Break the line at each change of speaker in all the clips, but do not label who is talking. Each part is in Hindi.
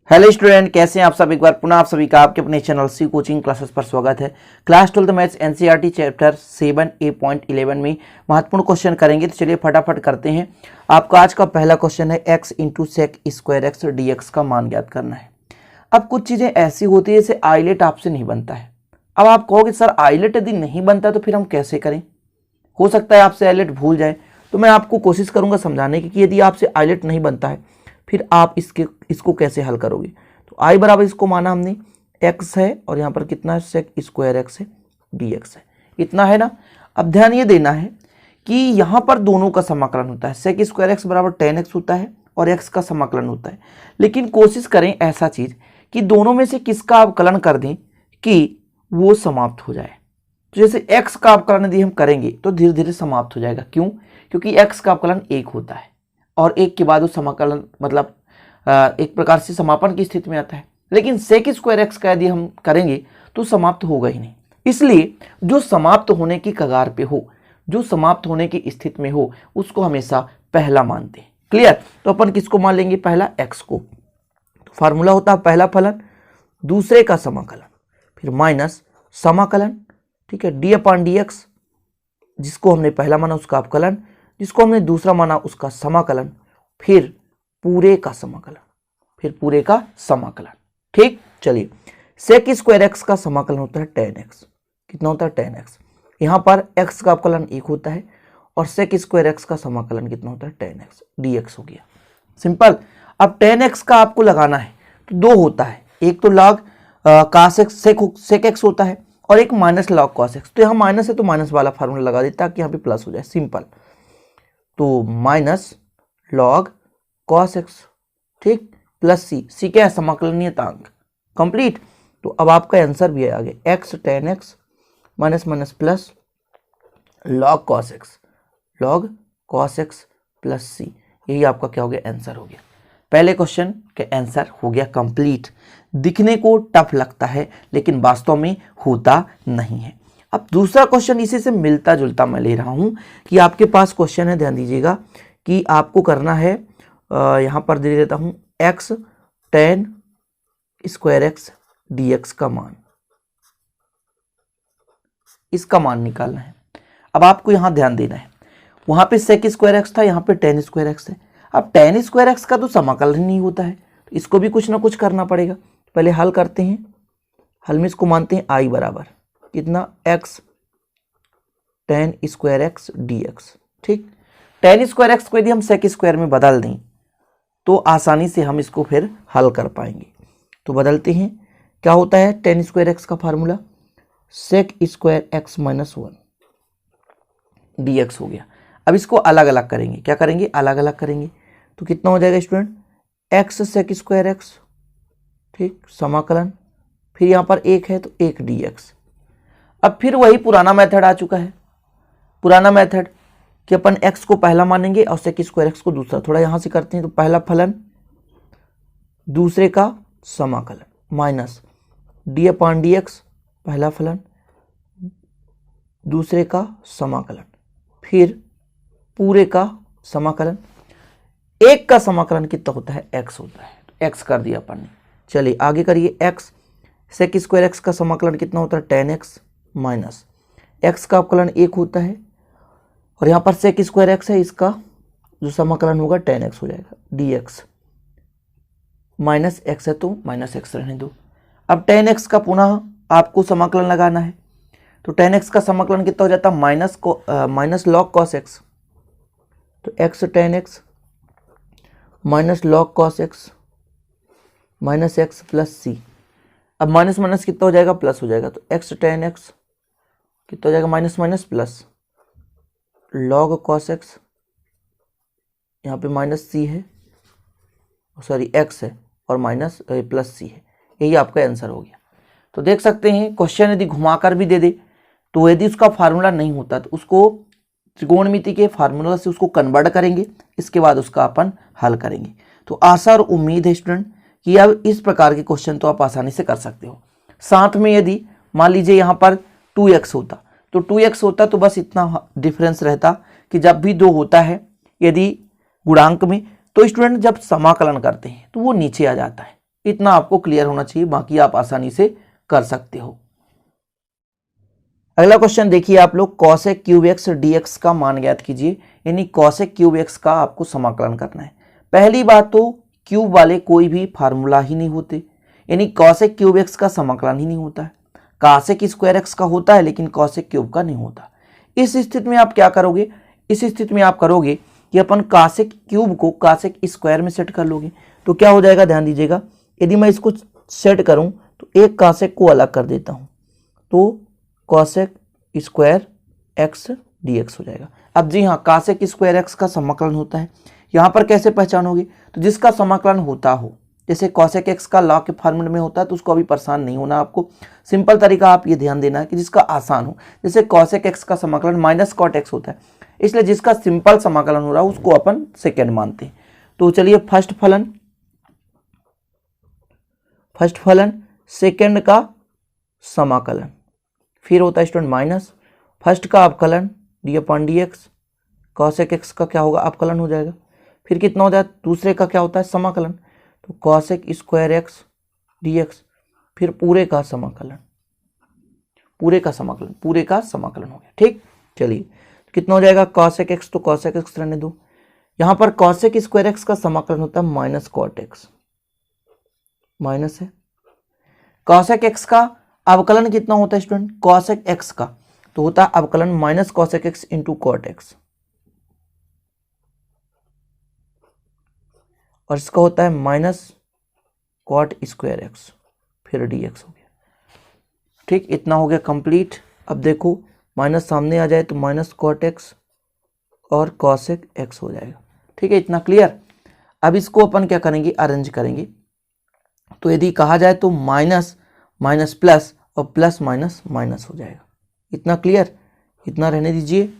हेलो स्टूडेंट, कैसे हैं आप सब। एक बार पुनः आप सभी का आपके अपने चैनल सी कोचिंग क्लासेस पर स्वागत है। Class 12 maths NCERT chapter 7A.11 में महत्वपूर्ण क्वेश्चन करेंगे। तो चलिए फटाफट करते हैं। आपका आज का पहला क्वेश्चन है x into sec square x d x का मान ज्ञात करना है। अब कुछ चीज़ें ऐसी होती है जैसे आइलेट आपसे नहीं बनता है। अब आप कहोगे सर आइलेट यदि नहीं बनता तो फिर हम कैसे करें। हो सकता है आपसे आइलेट भूल जाए, तो मैं आपको कोशिश करूंगा समझाने की कि यदि आपसे आइलेट नहीं बनता है फिर आप इसको कैसे हल करोगे। तो आई बराबर इसको माना हमने x है और यहाँ पर कितना है सेक स्क्वायर एक्स है dx है, इतना है ना। अब ध्यान ये देना है कि यहाँ पर दोनों का समाकलन होता है। सेक स्क्वायर एक्स बराबर 10x होता है और x का समाकलन होता है। लेकिन कोशिश करें ऐसा चीज कि दोनों में से किसका अवकलन कर दें कि वो समाप्त हो जाए। तो जैसे x का अवकलन यदि हम करेंगे तो धीरे धीरे समाप्त हो जाएगा। क्यों? क्योंकि x का अवकलन 1 होता है और 1 के बाद वो समाकलन मतलब एक प्रकार से समापन की स्थिति में आता है। लेकिन सेक स्क्वायर एक्स का यदि हम करेंगे तो समाप्त होगा ही नहीं। इसलिए जो समाप्त होने की कगार पे हो, जो समाप्त होने की स्थिति में हो, उसको हमेशा पहला मानते हैं। क्लियर? तो अपन किसको मान लेंगे? पहला x को। तो फार्मूला होता है पहला फलन दूसरे का समाकलन फिर माइनस समाकलन, ठीक है, d/dx, जिसको हमने पहला माना उसका अवकलन, जिसको हमने दूसरा माना उसका समाकलन, फिर पूरे का समाकलन, फिर पूरे का समाकलन। ठीक, चलिए सेक स्क्वायर एक्स का समाकलन होता है 10x। कितना होता है? 10x। यहाँ पर x का अवकलन 1 होता है और सेक स्क्वायर एक्स का समाकलन कितना होता है? 10x dx हो गया। सिंपल। अब 10x का आपको लगाना है तो दो होता है, एक तो log cos x sec x होता है और एक माइनस लॉग cos x। तो यहाँ माइनस है तो माइनस वाला फार्मूला लगा देता ताकि यहाँ पे प्लस हो जाए। सिंपल। तो माइनस लॉग cos x, ठीक, प्लस सी क्या है? समाकलनीयतांक। कंप्लीट। तो अब आपका आंसर भी है आगे x 10x minus minus plus log cos x plus C. यही आपका क्या हो गया? आंसर हो गया। पहले क्वेश्चन के आंसर हो गया कंप्लीट। दिखने को टफ लगता है लेकिन वास्तव में होता नहीं है। अब दूसरा क्वेश्चन इसी से मिलता जुलता मैं ले रहा हूं कि आपके पास क्वेश्चन है, ध्यान दीजिएगा कि आपको करना है, यहां पर दे देता हूं x tan square x dx का मान, इसका मान निकालना है। अब आपको यहां ध्यान देना है, वहां पे सेक स्क्वायर एक्स था, यहां पे tan स्क्वायर एक्स है। अब tan स्क्वायर एक्स का तो समाकलन नहीं होता है, तो इसको भी कुछ ना कुछ करना पड़ेगा। पहले हल करते हैं। हल में इसको मानते हैं आई बराबर कितना? x tan square x dx। ठीक, tan स्क्वायर एक्स को यदि हम सेक स्क्वायर में बदल दें तो आसानी से हम इसको फिर हल कर पाएंगे। तो बदलते हैं। क्या होता है tan स्क्वायर एक्स का formula? Sec square x minus 1 dx हो गया। अब इसको अलग अलग करेंगे। क्या करेंगे? अलग अलग करेंगे। तो कितना हो जाएगा student? x sec square x, ठीक, समाकलन, फिर यहाँ पर 1 है तो 1 dx। अब फिर वही पुराना मेथड आ चुका है। पुराना मेथड कि अपन x को पहला मानेंगे और सेक स्क्वायर एक्स को दूसरा। थोड़ा यहां से करते हैं। तो पहला फलन दूसरे का समाकलन माइनस d/dx, पहला फलन दूसरे का समाकलन, फिर पूरे का समाकलन। एक का समाकलन कितना होता है? x होता है, तो x कर दिया अपन ने। चलिए आगे करिए। x सेक स्क्वायर एक्स का समाकलन कितना होता है? tan x माइनस x का अवकलन 1 होता है और यहाँ पर सेक स्क्वायर एक्स है, इसका जो समाकलन होगा tan x हो जाएगा dx माइनस x है तो माइनस x रहने दो। अब tan x का पुनः आपको समाकलन लगाना है। तो tan x का समाकलन कितना हो जाता है? Minus log cos x। तो x tan x minus log cos x minus x plus C. अब माइनस माइनस कितना हो जाएगा? प्लस हो जाएगा। तो x tan x कितना हो जाएगा? Minus minus plus log cos x, यहाँ पे माइनस सी है, सॉरी x है और माइनस प्लस सी है। यही आपका आंसर हो गया। तो देख सकते हैं क्वेश्चन यदि घुमाकर भी दे दे तो यदि उसका फार्मूला नहीं होता तो उसको त्रिकोणमिति के फार्मूला से उसको कन्वर्ट करेंगे, इसके बाद उसका अपन हल करेंगे। तो आशा और उम्मीद है स्टूडेंट कि अब इस प्रकार के क्वेश्चन तो आप आसानी से कर सकते हो। साथ में यदि मान लीजिए यहाँ पर 2x होता तो 2x होता तो बस इतना डिफरेंस रहता कि जब भी 2 होता है यदि गुणांक में तो स्टूडेंट जब समाकलन करते हैं तो वो नीचे आ जाता है। इतना आपको क्लियर होना चाहिए, बाकी आप आसानी से कर सकते हो। अगला क्वेश्चन देखिए आप लोग, कॉसेक क्यूब एक्स डीएक्स का मान ज्ञात कीजिए। यानी कॉसेक क्यूब एक्स का आपको समाकलन करना है। पहली बात तो क्यूब वाले कोई भी फार्मूला ही नहीं होते, यानी कॉसेक क्यूब एक्स का समाकलन ही नहीं होता है। कॉसेक स्क्वायर एक्स का होता है लेकिन कॉसेक क्यूब का नहीं होता। इस स्थिति में आप क्या करोगे, इस स्थिति में आप करोगे कि अपन कॉसेक क्यूब को कॉसेक स्क्वायर में सेट कर लोगे। तो क्या हो जाएगा, ध्यान दीजिएगा, यदि मैं इसको सेट करूं तो एक कॉसेक को अलग कर देता हूं, तो कॉसेक स्क्वायर एक्स डीएक्स हो जाएगा। अब जी हाँ, कॉसेक स्क्वायर एक्स का समाकलन होता है। यहाँ पर कैसे पहचानोगे, तो जिसका समाकलन होता हो, जैसे कॉसेक एक्स का लॉ के फॉर्मूले में होता है, तो उसको अभी परेशान नहीं होना आपको। सिंपल तरीका आप ये ध्यान देना है कि जिसका आसान हो, जैसे कॉसेक एक्स का समाकलन माइनस कॉट एक्स होता है, इसलिए जिसका सिंपल समाकलन हो रहा है उसको अपन सेकेंड मानते हैं। तो चलिए फर्स्ट फलन सेकेंड का समाकलन, फिर होता है स्टूडेंट माइनस फर्स्ट का अवकलन D upon D x, cosec x का क्या होगा, अवकलन हो जाएगा। फिर कितना हो जाएगा, दूसरे का क्या होता है, समाकलन, तो cosec square x d x, फिर पूरे का समाकलन हो गया। ठीक, चलिए कितना हो जाएगा, कॉसेक एक्स, तो कॉसेक एक्स रहने दो। यहां पर कॉसेक स्क्वायर एक्स का समाकलन होता है माइनस कॉट एक्स, माइनस है। कॉसेक एक्स का अवकलन कितना होता है स्टूडेंट, कॉसेक एक्स का तो होता है अवकलन minus cosec x into cot x, और इसका होता है माइनस कॉट स्क्वायर एक्स, फिर डी एक्स हो गया। ठीक, इतना हो गया कंप्लीट। अब देखो माइनस सामने आ जाए तो माइनस कॉट एक्स और कॉसेक एक्स हो जाएगा। ठीक है, इतना क्लियर। अब इसको अपन क्या करेंगे, अरेंज करेंगे। तो यदि कहा जाए तो माइनस माइनस प्लस और प्लस माइनस माइनस हो जाएगा। इतना क्लियर, इतना रहने दीजिए।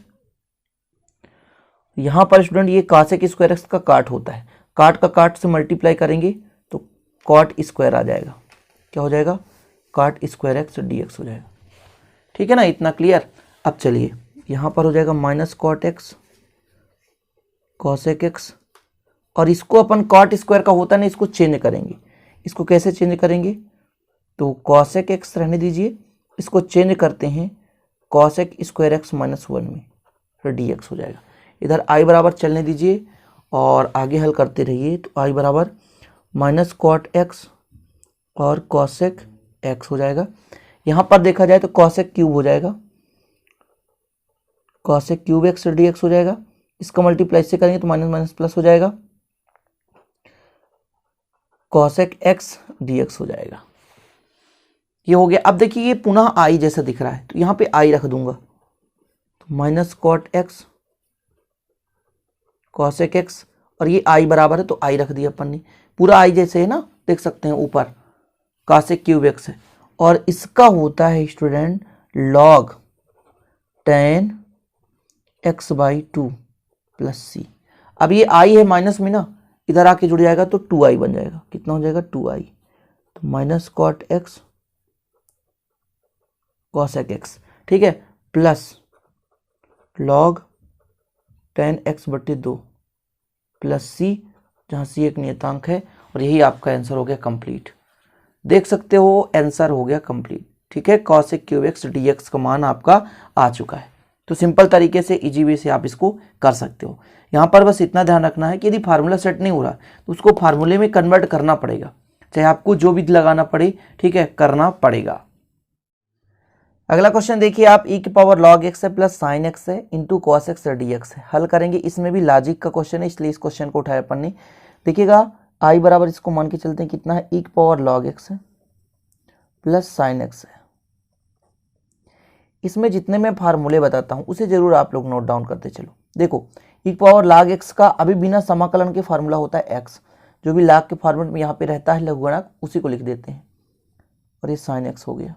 यहां पर स्टूडेंट ये कॉसेक स्क्वायर एक्स का काट होता है, काट का काट से मल्टीप्लाई करेंगे तो कॉट स्क्वायर आ जाएगा। क्या हो जाएगा, cot square x d x हो जाएगा। ठीक है ना, इतना क्लियर। अब चलिए यहां पर हो जाएगा minus cot x cosec x, और इसको अपन कॉट स्क्वायर का होता है ना, इसको चेंज करेंगे। इसको कैसे चेंज करेंगे, तो कॉसेक एक्स रहने दीजिए, इसको चेंज करते हैं कॉसेक स्क्वायर एक्स माइनस 1 में, फिर डी एक्स हो जाएगा। इधर आई बराबर चलने दीजिए और आगे हल करते रहिए। तो आई बराबर माइनस कॉट एक्स और कॉसेक एक्स हो जाएगा। यहाँ पर देखा जाए तो कॉसेक क्यूब हो जाएगा, cosec cube x d x हो जाएगा। इसका मल्टीप्लाई से करेंगे तो माइनस माइनस प्लस हो जाएगा, कॉसेक एक्स डी एक्स हो जाएगा। ये हो गया। अब देखिए ये पुनः आई जैसा दिख रहा है, तो यहाँ पे आई रख दूंगा, तो minus cot x cosec x, और ये आई बराबर है तो आई रख दिया अपन ने, पूरा आई जैसे है ना, देख सकते हैं ऊपर कॉसेक क्यूब एक्स है, और इसका होता है student log tan x by 2 plus C. अब ये आई है माइनस में ना, इधर आके जुड़ जाएगा तो 2i बन जाएगा। कितना हो जाएगा, 2i, तो minus cot x cosec x, ठीक है, प्लस लॉग tan x बटे 2 प्लस सी, जहाँ सी एक नियतांक है, और यही आपका आंसर हो गया कंप्लीट। देख सकते हो आंसर हो गया कंप्लीट। ठीक है, cosec cube x d x का मान आपका आ चुका है। तो सिंपल तरीके से इजी वे से आप इसको कर सकते हो। यहाँ पर बस इतना ध्यान रखना है कि यदि फार्मूला सेट नहीं हो रहा तो उसको फार्मूले में कन्वर्ट करना पड़ेगा, चाहे आपको जो भी लगाना पड़े, ठीक है, करना पड़ेगा। अगला क्वेश्चन देखिए आप, ई की पावर लॉग एक्स है प्लस साइन एक्स है into cos x d x है। हल करेंगे, इसमें भी लॉजिक का क्वेश्चन है इसलिए इस क्वेश्चन को उठाया अपन ने। देखिएगा आई बराबर इसको मान के चलते हैं कितना है, ई की पावर लॉग एक्स है प्लस साइन एक्स है। इसमें जितने मैं फार्मूले बताता हूं उसे जरूर आप लोग नोट डाउन करते चलो। देखो ई की पावर लॉग एक्स का अभी बिना समाकलन के फार्मूला होता है एक्स, जो भी लॉग के फॉर्मेट में यहाँ पे रहता है लघुगणक उसी को लिख देते हैं, और ये साइन एक्स हो गया,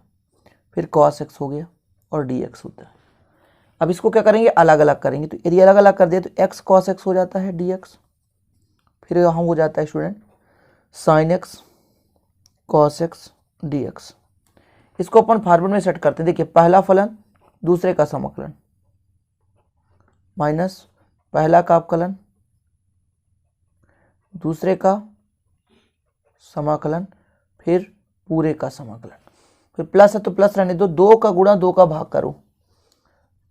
फिर कॉस एक्स हो गया और डी एक्स होता है। अब इसको क्या करेंगे, अलग अलग करेंगे। तो यदि अलग अलग कर दिया तो एक्स कॉस एक्स हो जाता है डी एक्स, फिर यहाँ हो जाता है student sine x cos x d x. इसको अपन फॉर्मूले में सेट करते हैं। देखिए पहला फलन दूसरे का समाकलन माइनस पहला का अवकलन दूसरे का समाकलन, फिर पूरे का समाकलन, फिर प्लस है तो प्लस रहने दो, 2 का गुणा 2 का भाग करो।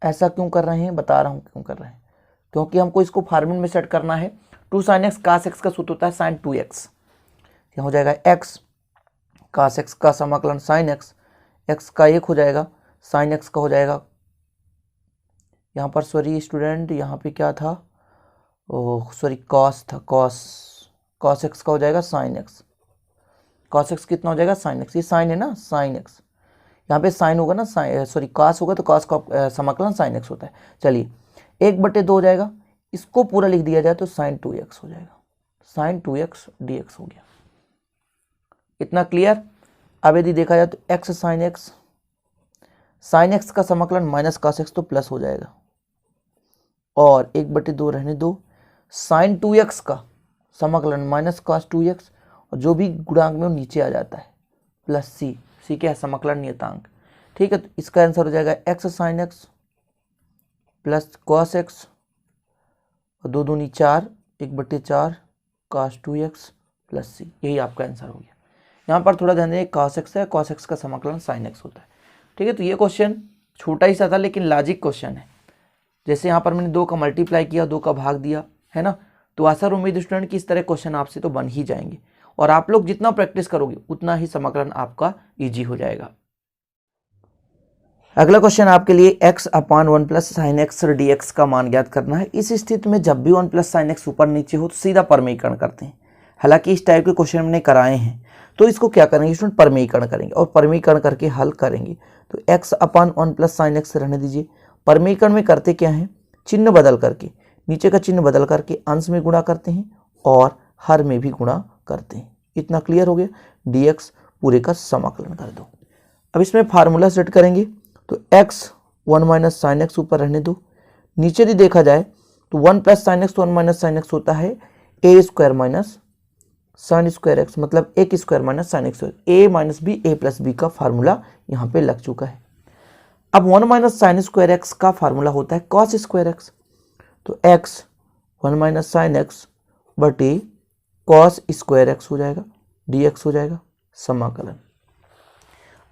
ऐसा क्यों कर रहे हैं, बता रहा हूँ क्यों कर रहे हैं, क्योंकि हमको इसको फार्मूले में सेट करना है। 2 sin x cos x का सूत्र होता है sin 2x, यहाँ हो जाएगा x cos x का समाकलन sin x, x का 1 हो जाएगा, sin x का हो जाएगा, यहाँ पर सॉरी स्टूडेंट, यहाँ पे क्या था, ओह सॉरी cos था, cos x का हो जाएगा sin x, cos x कितना हो जाएगा sin x, ये sin है ना sin x, यहाँ पे sin होगा ना, सॉरी cos होगा तो cos का समाकलन sin x होता है। चलिए 1/2 हो जाएगा, इसको पूरा लिख दिया जाए तो sin 2x हो जाएगा, sin 2x dx हो गया। इतना क्लियर। अब यदि देखा जाए तो x sin x का समाकलन माइनस cos x तो प्लस हो जाएगा, और 1/2 रहने दो, sin 2x का समाकलन माइनस cos 2x, और जो भी गुणांक में वो नीचे आ जाता है प्लस c क्या है, समाकलन नियतांक। ठीक है, तो इसका आंसर हो जाएगा x sin x plus cos x, और 2 दूनी 4, 1/4 cos 2x प्लस c, यही आपका आंसर हो गया। यहाँ पर थोड़ा ध्यान दें, cos x है, cos x का समाकलन sin x होता है। ठीक है, तो ये क्वेश्चन छोटा ही सा था लेकिन लॉजिक क्वेश्चन है। जैसे यहाँ पर मैंने 2 का मल्टीप्लाई किया, 2 का भाग दिया, है ना, तो आशा और उम्मीद स्टूडेंट कि इस तरह क्वेश्चन आपसे तो बन ही जाएंगे, और आप लोग जितना प्रैक्टिस करोगे उतना ही समाकलन आपका ईजी हो जाएगा। अगला क्वेश्चन आपके लिए x/1 plus sine x dx का मान ज्ञात करना है। इस स्थिति में जब भी 1 प्लस साइन एक्स ऊपर नीचे हो तो सीधा परमीकरण करते हैं। हालांकि इस टाइप के क्वेश्चन मैंने कराए हैं, तो इसको क्या करेंगे स्टूडेंट, परमीकरण करेंगे, और परमीकरण करके हल करेंगे। तो x/1 प्लस साइन एक्स रहने दीजिए। परमीकरण में करते क्या है, चिन्ह बदल करके, नीचे का चिन्ह बदल करके अंश में गुणा करते हैं और हर में भी गुणा करते हैं। इतना क्लियर हो गया। dx पूरे का समाकलन कर दो। अब इसमें फार्मूला सेट करेंगे, तो x1 माइनस साइन एक्स ऊपर रहने दो। नीचे यदि देखा जाए तो 1 plus sine x 1 minus sine x होता है a square minus sine square x, मतलब a square minus sine x, a minus b a plus b का फार्मूला यहाँ पे लग चुका है। अब 1 माइनस साइन स्क्वायर एक्स का फार्मूला होता है कॉस स्क्वायर एक्स, तो x 1 माइनस साइन एक्स बटे कॉस स्क्वायर एक्स हो जाएगा, dx हो जाएगा समाकलन।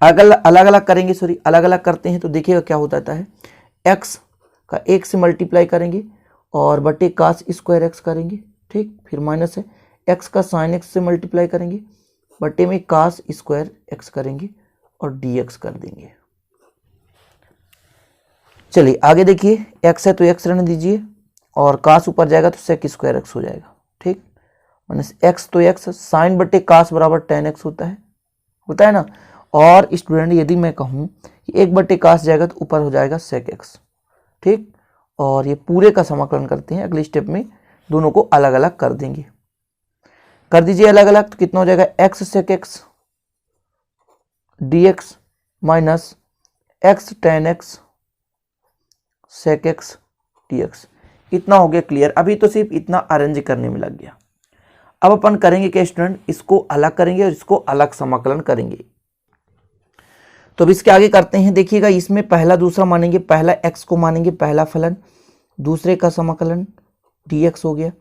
अलग अलग करेंगे, सॉरी अलग अलग करते हैं तो देखिएगा क्या होता है, x का 1 से मल्टीप्लाई करेंगे और बटे कॉस स्क्वायर एक्स करेंगे। ठीक, फिर माइनस है, x का साइन एक्स से मल्टीप्लाई करेंगे, बटे में कॉस स्क्वायर एक्स करेंगे और dx कर देंगे। चलिए आगे देखिए, x है तो x रहने दीजिए, और कॉस ऊपर जाएगा तो सेक स्क्वायर एक्स हो जाएगा। ठीक, माइनस x तो x, साइन बटे कॉस बराबर tan x होता है ना। और स्टूडेंट यदि मैं कहूँ कि 1/cos जाएगा तो ऊपर हो जाएगा sec x। ठीक, और ये पूरे का समाकलन करते हैं। अगले स्टेप में दोनों को अलग अलग कर देंगे, कर दीजिए अलग अलग, तो कितना हो जाएगा x sec x dx minus x tan x sec x dx। इतना हो गया क्लियर। अभी तो सिर्फ इतना अरेंज करने में लग गया। अब अपन करेंगे क्या स्टूडेंट, इसको अलग करेंगे और इसको अलग समाकलन करेंगे। तो अब इसके आगे करते हैं। देखिएगा, इसमें पहला दूसरा मानेंगे, पहला x को मानेंगे पहला फलन, दूसरे का समाकलन dx हो गया,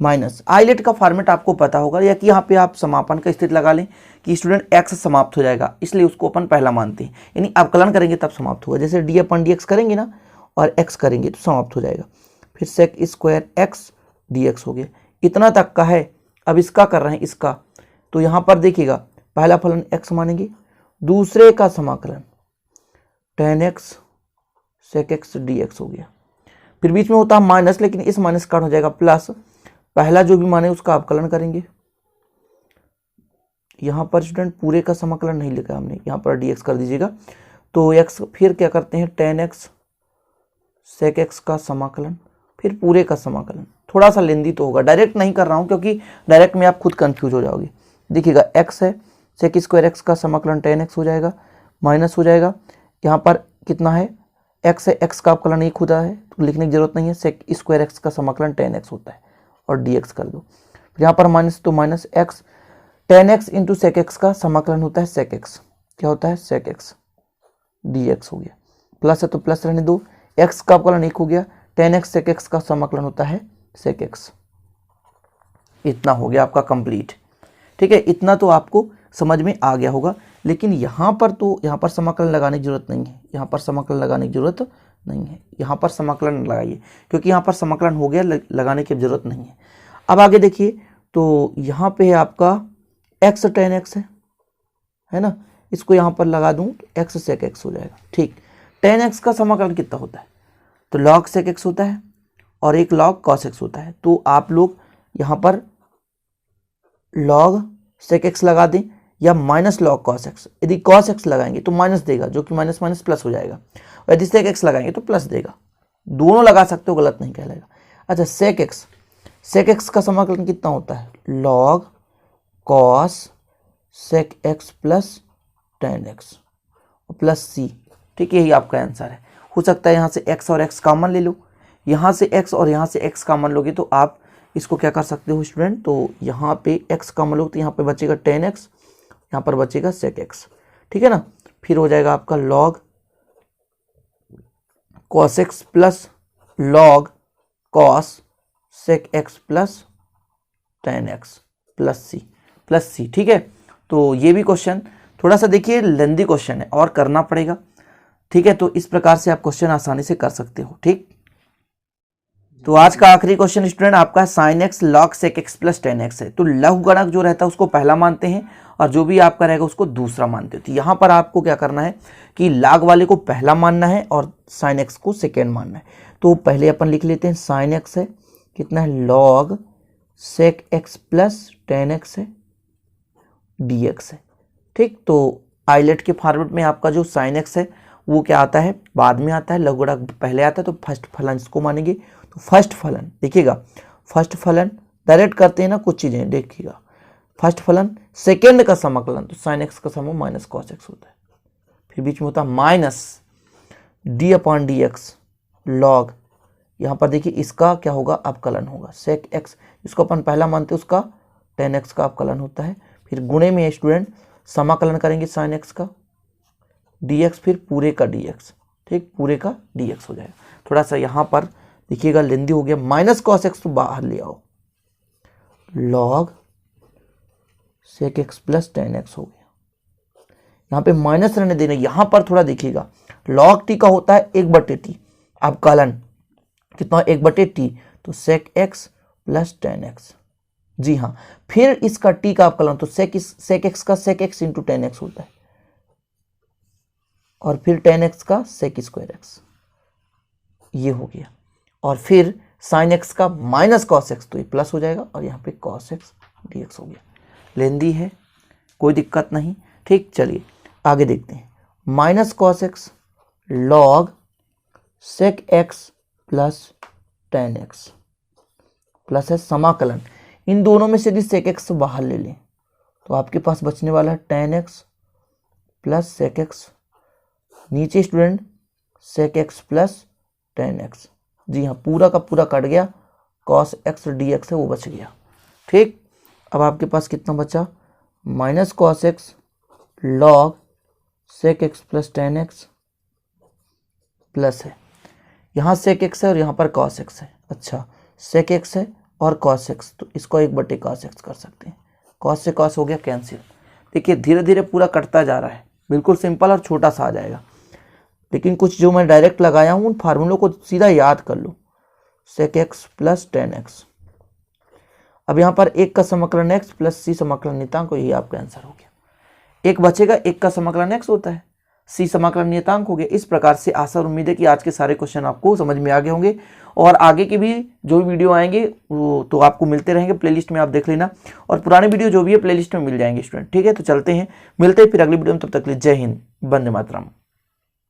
माइनस आइलेट का फॉर्मेट आपको पता होगा, या कि यहाँ पे आप समापन का स्थिति लगा लें कि स्टूडेंट x समाप्त हो जाएगा, इसलिए उसको अपन पहला मानते हैं, यानी अवकलन करेंगे तब समाप्त होगा। जैसे d/dx करेंगे ना और x करेंगे तो समाप्त हो जाएगा। फिर सेक स्क्वायर एक्स dx हो गया। इतना तक का है। अब इसका कर रहे हैं इसका, तो यहाँ पर देखिएगा पहला फलन x मानेंगे, दूसरे का समाकलन tan x sec x dx हो गया। फिर बीच में होता है माइनस, लेकिन इस माइनस का हो जाएगा प्लस, पहला जो भी माने उसका अवकलन करेंगे। यहाँ पर स्टूडेंट पूरे का समाकलन नहीं लिखा हमने, यहाँ पर dx कर दीजिएगा। तो x फिर क्या करते हैं, tan x sec x का समाकलन, फिर पूरे का समाकलन। थोड़ा सा लेंदी तो होगा, डायरेक्ट नहीं कर रहा हूँ क्योंकि डायरेक्ट में आप खुद कंफ्यूज हो जाओगे। देखिएगा x है, सेक स्क्वायर एक्स का समाकलन tan x हो जाएगा, माइनस हो जाएगा, यहाँ पर कितना है x है, x का अवकलन 1 होता है तो लिखने की जरूरत नहीं है, सेक स्क्वायर एक्स का समाकलन tan x होता है और dx कर दो। फिर यहाँ पर माइनस तो minus x, tan x into sec x का समाकलन होता है सेक x, क्या होता है सेक x dx हो गया, प्लस है तो प्लस रहने दो, x का अवकलन 1 हो गया, tan x सेक x का समाकलन होता है सेक x। इतना हो गया आपका कंप्लीट। ठीक है, इतना तो आपको समझ में आ गया होगा। लेकिन यहाँ पर समाकलन लगाने की जरूरत नहीं है, यहाँ पर समाकलन लगाने की जरूरत नहीं है, यहाँ पर समाकलन लगाइए क्योंकि यहाँ पर समाकलन हो गया, लगाने की जरूरत नहीं है। अब आगे देखिए, तो यहाँ पे है आपका x tan x है ना, इसको यहाँ पर लगा दूँ तो x sec x हो जाएगा। ठीक, tan x का समाकलन कितना होता है, तो log sec x होता है और एक log cos x होता है। तो आप लोग यहाँ पर log sec x लगा दें या माइनस log cos x। यदि cos x लगाएंगे तो माइनस देगा, जो कि माइनस माइनस प्लस हो जाएगा, और यदि sec x लगाएंगे तो प्लस देगा। दोनों लगा सकते हो, गलत नहीं कहलाएगा। अच्छा, sec x का समाकलन कितना होता है, log cos sec x plus tan x plus c। ठीक है, यही आपका आंसर है। हो सकता है यहाँ से x और x कॉमन ले लो, यहाँ से x और यहाँ से x कॉमन लोगे तो आप इसको क्या कर सकते हो स्टूडेंट, तो यहाँ पे x कॉमन लो तो यहाँ पे बचेगा tan x, यहाँ पर बचेगा sec x। ठीक है ना, फिर हो जाएगा आपका log cos x plus log cos sec x plus tan x plus c। ठीक है, तो ये भी क्वेश्चन थोड़ा सा देखिए लेंदी क्वेश्चन है और करना पड़ेगा। ठीक है, तो इस प्रकार से आप क्वेश्चन आसानी से कर सकते हो। ठीक, तो आज का आखिरी क्वेश्चन स्टूडेंट आपका sin x log sec x plus tan x है। तो लघुगणक जो रहता है उसको पहला मानते हैं और जो भी आपका रहेगा उसको दूसरा मानते हो। तो यहाँ पर आपको क्या करना है कि log वाले को पहला मानना है और sin x को सेकेंड मानना है। तो पहले अपन लिख लेते हैं sin x है कितना है, log sec x plus tan x है dx है। ठीक, तो आइलेट के फॉर्मेट में आपका जो sin x है वो क्या आता है, बाद में आता है, लघुगणक पहले आता है। तो फर्स्ट फलन इसको मानेंगे। तो फर्स्ट फलन देखिएगा, फर्स्ट फलन डायरेक्ट करते हैं ना कुछ चीजें, देखिएगा फर्स्ट फलन सेकेंड का समाकलन, तो sin x का सम माइनस cos x होता है, फिर बीच में होता है minus d upon D x log, यहाँ पर देखिए इसका क्या होगा, अवकलन होगा sec x, जिसको अपन पहला मानते हैं उसका tan x का अवकलन होता है। फिर गुणे में स्टूडेंट समाकलन करेंगे sin x का dx, फिर पूरे का dx। ठीक, पूरे का dx हो जाएगा। थोड़ा सा यहाँ पर देखिएगा लेंदी हो गया, माइनस cos x तो बाहर ले आओ, log sec x plus tan x हो गया। यहाँ पे माइनस रहने देना, यहाँ पर थोड़ा देखिएगा log t का होता है 1/t, अवकलन कितना 1/t, तो sec x plus tan x। जी हाँ, फिर इसका t का अवकलन, तो sec x का sec x into tan x होता है, और फिर tan x का sec स्क्वायर x, ये हो गया। और फिर sin x का माइनस cos x, तो ये प्लस हो जाएगा, और यहाँ पे cos x dx हो गया। लेंदी है, कोई दिक्कत नहीं। ठीक, चलिए आगे देखते हैं। Minus cos x log sec x plus tan x plus है समाकलन, इन दोनों में से यदि sec x बाहर ले लें तो आपके पास बचने वाला है tan x plus sec x, नीचे student sec x plus tan x। जी हाँ, पूरा का पूरा कट गया, cos x dx है वो बच गया। ठीक, अब आपके पास कितना बचा, minus cos x log sec x plus tan x plus है, यहाँ sec x है और यहाँ पर cos x है। अच्छा, sec x है और cos x, तो इसको 1/cos x कर सकते हैं, cos से cos हो गया कैंसिल। देखिए धीरे धीरे पूरा कटता जा रहा है, बिल्कुल सिंपल और छोटा सा आ जाएगा। लेकिन कुछ जो मैं डायरेक्ट लगाया हूँ उन फार्मूलों को सीधा याद कर लो, sec x plus tan x। अब यहाँ पर एक का समाकलन x प्लस c समाकलन नियतांक, यही आपका आंसर हो गया। एक बचेगा, एक का समाकलन x होता है, c समाकलन नियतांक हो गया। इस प्रकार से आशा और उम्मीद है कि आज के सारे क्वेश्चन आपको समझ में आ गए होंगे, और आगे के भी जो भी वीडियो आएंगे वो तो आपको मिलते रहेंगे, प्लेलिस्ट में आप देख लेना, और पुराने वीडियो जो भी है प्लेलिस्ट में मिल जाएंगे स्टूडेंट। ठीक है, तो चलते हैं, मिलते हैं फिर अगली वीडियो में, तब तक के लिए जय हिंद, वंदे मातरम।